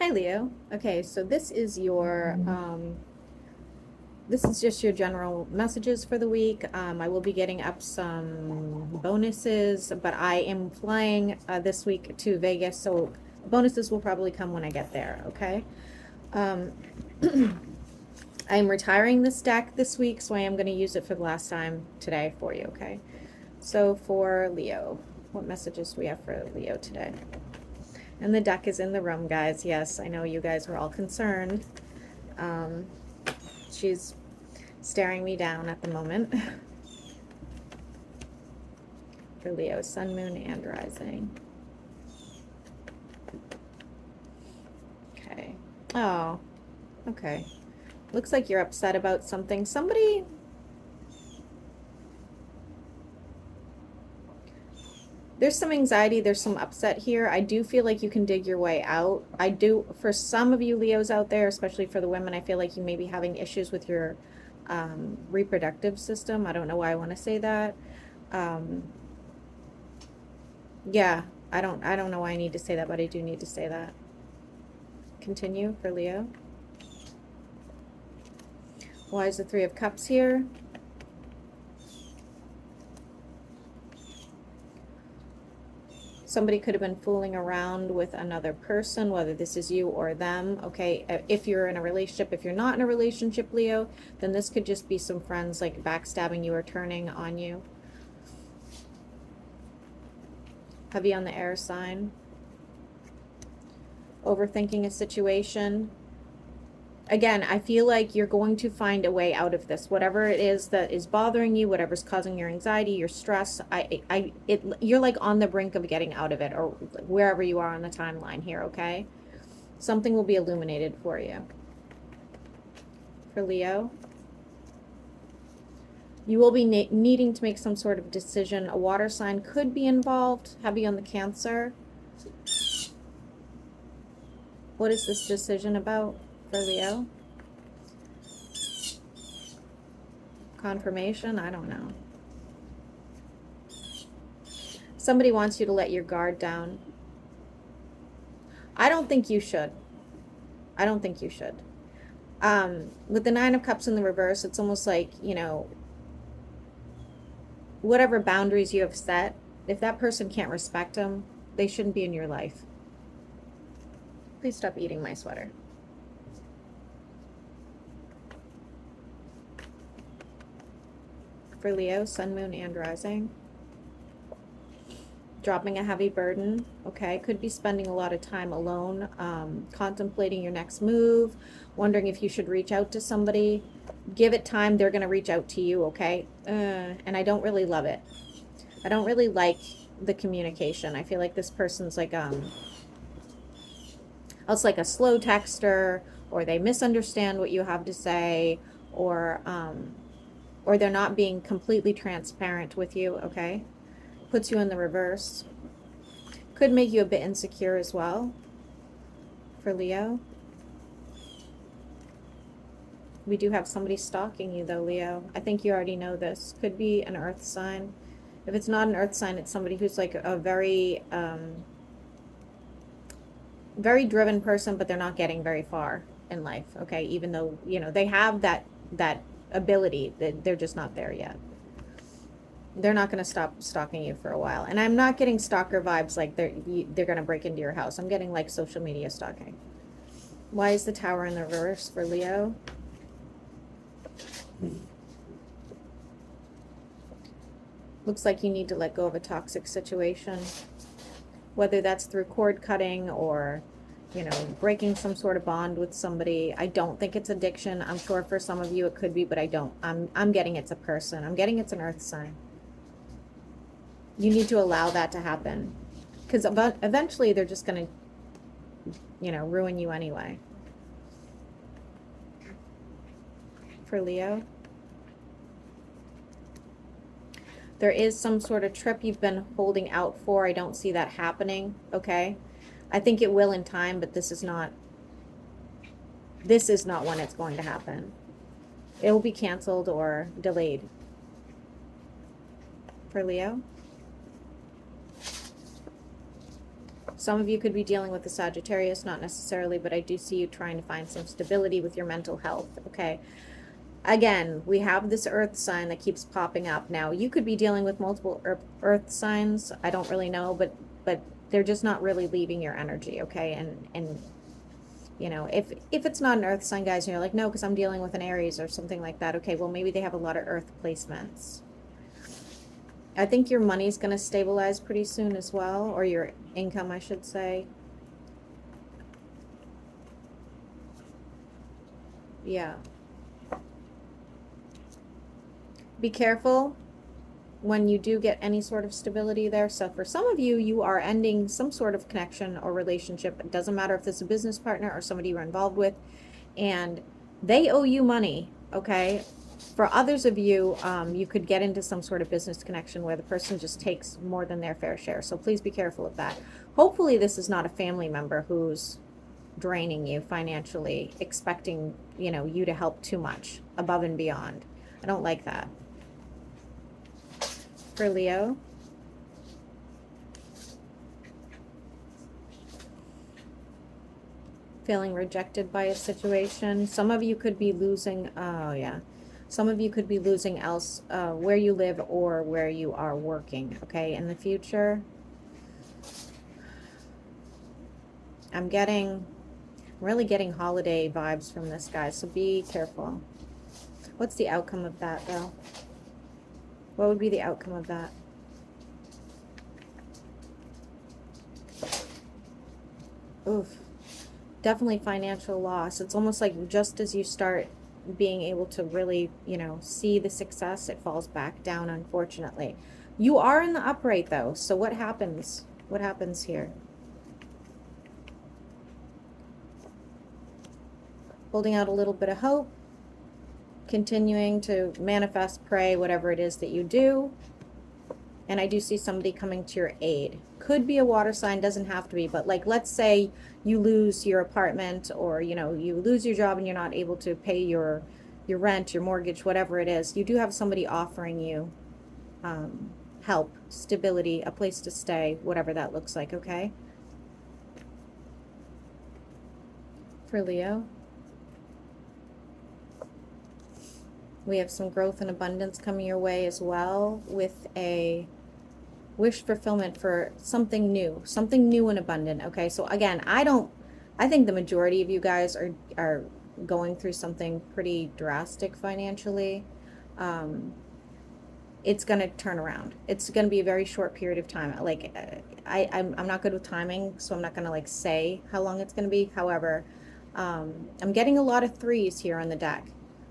Hi, Leo. Okay, so this is just your general messages for the week. I will be getting up some bonuses, but I am flying this week to Vegas, so bonuses will probably come when I get there, okay? Um, I'm retiring this deck this week, so I am going to use it for the last time today for you, okay? So for Leo, what messages do we have for Leo today? And the deck is in the room, guys. Yes, I know you guys were all concerned. She's staring me down at the moment. For Leo, sun, moon, and rising. Okay. Oh, okay. Looks like you're upset about something. There's some anxiety, there's some upset here. I do feel like you can dig your way out. I do, for some of you Leos out there, especially for the women, I feel like you may be having issues with your reproductive system. I don't know why I want to say that. Yeah, I don't know why I need to say that, but I do need to say that. Continue for Leo. Why is the Three of Cups here? Somebody could have been fooling around with another person, whether this is you or them, okay? If you're in a relationship, if you're not in a relationship, Leo, then this could just be some friends like backstabbing you or turning on you. Heavy on the air sign. Overthinking a situation. Again, I feel like you're going to find a way out of this. Whatever it is that is bothering you, whatever's causing your anxiety, your stress, you're like on the brink of getting out of it, or wherever you are on the timeline here, okay? Something will be illuminated for you. For Leo, you will be needing to make some sort of decision. A water sign could be involved. Heavy on the Cancer. What is this decision about for Leo? Confirmation? I don't know. Somebody wants you to let your guard down. I don't think you should. I don't think you should. With the Nine of Cups in the reverse, it's almost like, you know, whatever boundaries you have set, if that person can't respect them, they shouldn't be in your life. Please stop eating my sweater. For Leo, sun, moon, and rising. Dropping a heavy burden, okay? Could be spending a lot of time alone, contemplating your next move, wondering if you should reach out to somebody. Give it time, they're going to reach out to you, okay? And I don't really love it. I don't really like the communication. I feel like this person's like, it's like a slow texter, or they misunderstand what you have to say, or they're not being completely transparent with you, okay? Puts you in the reverse. Could make you a bit insecure as well. For Leo. We do have somebody stalking you though, Leo. I think you already know this. Could be an earth sign. If it's not an earth sign, it's somebody who's like a very very driven person, but they're not getting very far in life, okay? Even though, you know, they have that ability, they're just not there yet. They're not going to stop stalking you for a while. And I'm not getting stalker vibes like they're going to break into your house. I'm getting like social media stalking. Why is the Tower in the reverse for Leo? Looks like you need to let go of a toxic situation. Whether that's through cord cutting or, you know, breaking some sort of bond with somebody. I don't think it's addiction. I'm sure for some of you it could be, but I don't. I'm getting it's a person. I'm getting it's an earth sign. You need to allow that to happen, because eventually they're just going to, you know, ruin you anyway. For Leo, there is some sort of trip you've been holding out for. I don't see that happening, okay? I think it will in time, but this is not when it's going to happen. It will be canceled or delayed. For Leo, Some of you could be dealing with a Sagittarius, not necessarily, but I do see you trying to find some stability with your mental health, okay? Again, we have this earth sign that keeps popping up. Now, you could be dealing with multiple earth signs. I don't really know, but they're just not really leaving your energy, okay? And you know, if it's not an earth sign, guys, and you're like, no, because I'm dealing with an Aries or something like that, okay, well, maybe they have a lot of earth placements. I think your money's going to stabilize pretty soon as well, or your income, I should say. Yeah. Be careful when you do get any sort of stability there. So for some of you, you are ending some sort of connection or relationship. It doesn't matter if it's a business partner or somebody you're involved with, and they owe you money, okay? For others of you, you could get into some sort of business connection where the person just takes more than their fair share. So please be careful of that. Hopefully this is not a family member who's draining you financially, expecting, you know, you to help too much above and beyond. I don't like that. For Leo, feeling rejected by a situation. Some of you could be losing, oh yeah, some of you could be losing where you live or where you are working, okay, in the future. I'm really getting holiday vibes from this guy, so be careful. What's the outcome of that, though? What would be the outcome of that? Oof. Definitely financial loss. It's almost like just as you start being able to really, you know, see the success, it falls back down, unfortunately. You are in the upright, though, so what happens? What happens here? Holding out a little bit of hope, continuing to manifest, pray, whatever it is that you do. And I do see somebody coming to your aid. Could be a water sign, doesn't have to be, but like, let's say you lose your apartment, or, you know, you lose your job and you're not able to pay your rent, your mortgage, whatever it is. You do have somebody offering you help, stability, a place to stay, whatever that looks like, okay? For Leo, we have some growth and abundance coming your way as well, with a wish fulfillment for something new and abundant, okay? So again, I think the majority of you guys are going through something pretty drastic financially. It's going to turn around. It's going to be a very short period of time. Like, I'm not good with timing, so I'm not going to like say how long it's going to be. However, I'm getting a lot of threes here on the deck.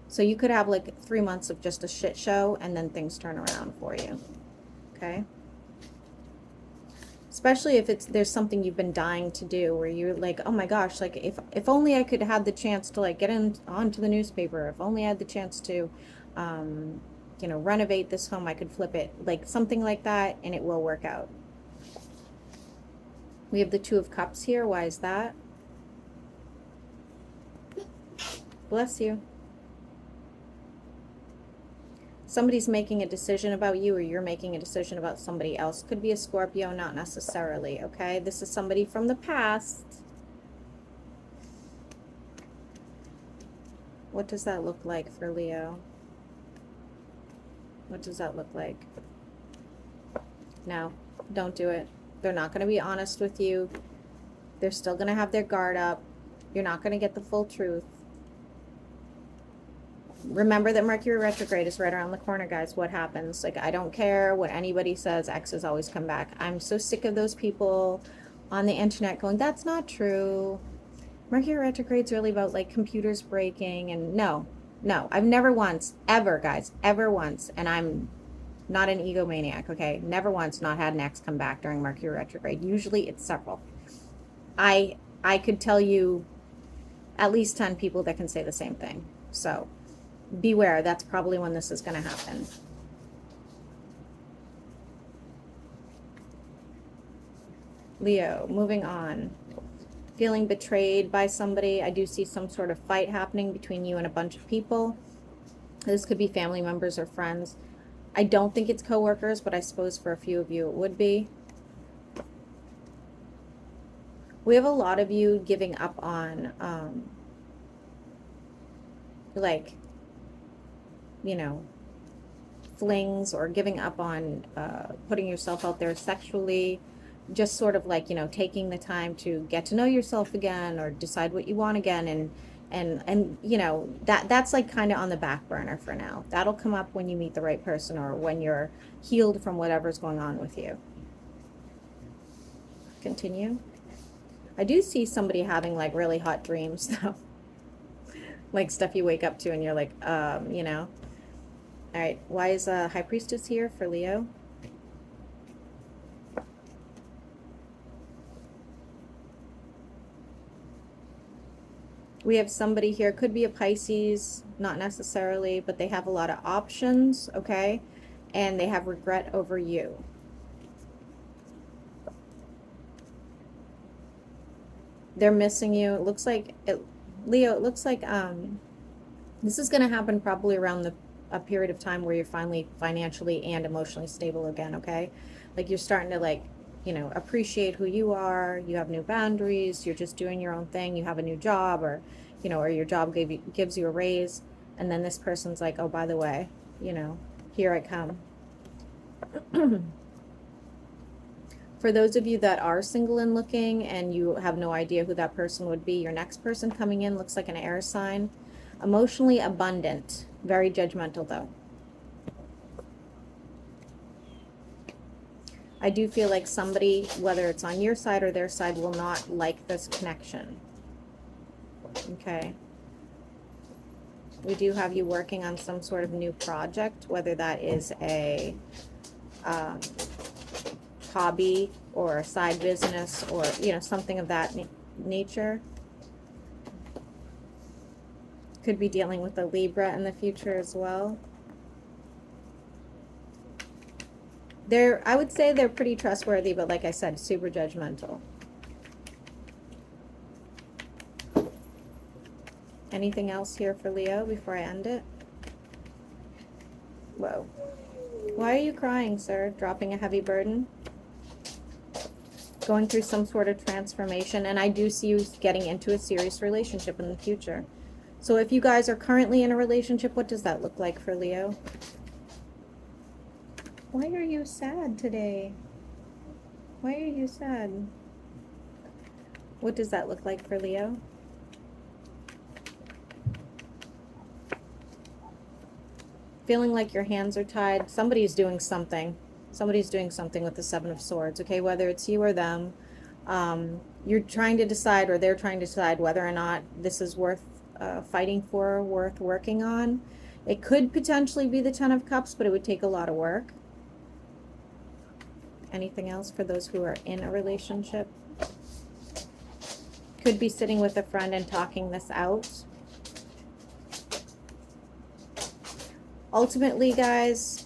So you could have like 3 months of just a shit show and then things turn around for you. Okay? Especially if there's something you've been dying to do, where you're like, oh my gosh, like if only I could have had the chance to like get onto the newspaper, if only I had the chance to you know, renovate this home, I could flip it, like something like that, and it will work out. We have the Two of Cups here. Why is that? Bless you. Somebody's making a decision about you, or you're making a decision about somebody else. Could be a Scorpio, not necessarily, okay? This is somebody from the past. What does that look like for Leo? What does that look like? No, don't do it. They're not going to be honest with you. They're still going to have their guard up. You're not going to get the full truth. Remember that Mercury retrograde is right around the corner, guys. What happens? Like, I don't care what anybody says, exes always come back. I'm so sick of those people on the internet going, that's not true. Mercury retrograde's really about like computers breaking, and no, I've never once, ever, guys, ever once, and I'm not an egomaniac, okay? Never once not had an ex come back during Mercury retrograde. Usually it's several. I could tell you at least 10 people that can say the same thing. So beware, that's probably when this is going to happen. Leo, moving on. Feeling betrayed by somebody. I do see some sort of fight happening between you and a bunch of people. This could be family members or friends. I don't think it's coworkers, but I suppose for a few of you it would be. We have a lot of you giving up on, like, you know, flings, or giving up on putting yourself out there sexually, just sort of like, you know, taking the time to get to know yourself again, or decide what you want again, and you know, that's like kind of on the back burner for now. That'll come up when you meet the right person, or when you're healed from whatever's going on with you. Continue. I do see somebody having like really hot dreams though. Like stuff you wake up to and you're like, you know. All right, why is High Priestess here for Leo? We have somebody here, could be a Pisces, not necessarily, but they have a lot of options, okay? And they have regret over you. They're missing you. It looks like, Leo, it looks like this is going to happen probably around a period of time where you're finally financially and emotionally stable again, okay? Like you're starting to, like, you know, appreciate who you are. You have new boundaries. You're just doing your own thing. You have a new job, or, you know, or your job gives you a raise. And then this person's like, oh, by the way, you know, here I come. For those of you that are single and looking and you have no idea who that person would be, your next person coming in looks like an air sign. Emotionally abundant, very judgmental though. I do feel like somebody, whether it's on your side or their side, will not like this connection. Okay. We do have you working on some sort of new project, whether that is a hobby or a side business, or, you know, something of that nature. Could be dealing with a Libra in the future as well. I would say they're pretty trustworthy, but like I said, super judgmental. Anything else here for Leo before I end it? Whoa. Why are you crying, sir? Dropping a heavy burden? Going through some sort of transformation, and I do see you getting into a serious relationship in the future. So if you guys are currently in a relationship, what does that look like for Leo? Why are you sad today? Why are you sad? What does that look like for Leo? Feeling like your hands are tied. Somebody's doing something. Somebody's doing something with the Seven of Swords, okay? Whether it's you or them. You're trying to decide, or they're trying to decide whether or not this is worth fighting for, worth working on. It could potentially be the Ten of Cups, but it would take a lot of work. Anything else for those who are in a relationship? Could be sitting with a friend and talking this out. Ultimately, guys,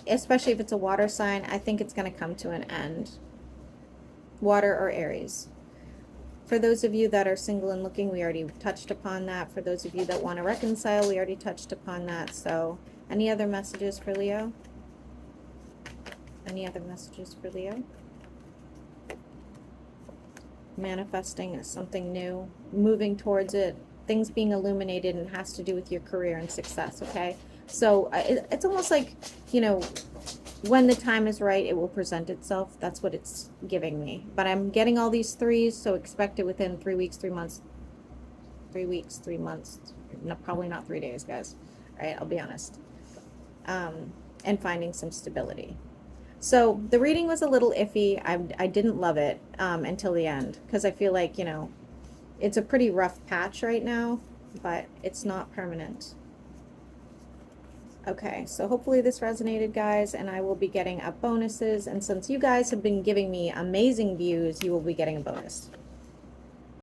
especially if it's a water sign, I think it's going to come to an end. Water or Aries. For those of you that are single and looking, we already touched upon that. For those of you that want to reconcile, we already touched upon that. So, any other messages for Leo? Any other messages for Leo? Manifesting something new, moving towards it, things being illuminated, and has to do with your career and success, okay? So it's almost like, you know, when the time is right, it will present itself. That's what it's giving me. But I'm getting all these threes, so expect it within 3 weeks, 3 months. 3 weeks, 3 months. No, probably not 3 days, guys. All right, I'll be honest. And finding some stability. So the reading was a little iffy. I didn't love it until the end, because I feel like, you know, it's a pretty rough patch right now, but it's not permanent. Okay, so hopefully this resonated, guys, and I will be getting up bonuses. And since you guys have been giving me amazing views, you will be getting a bonus.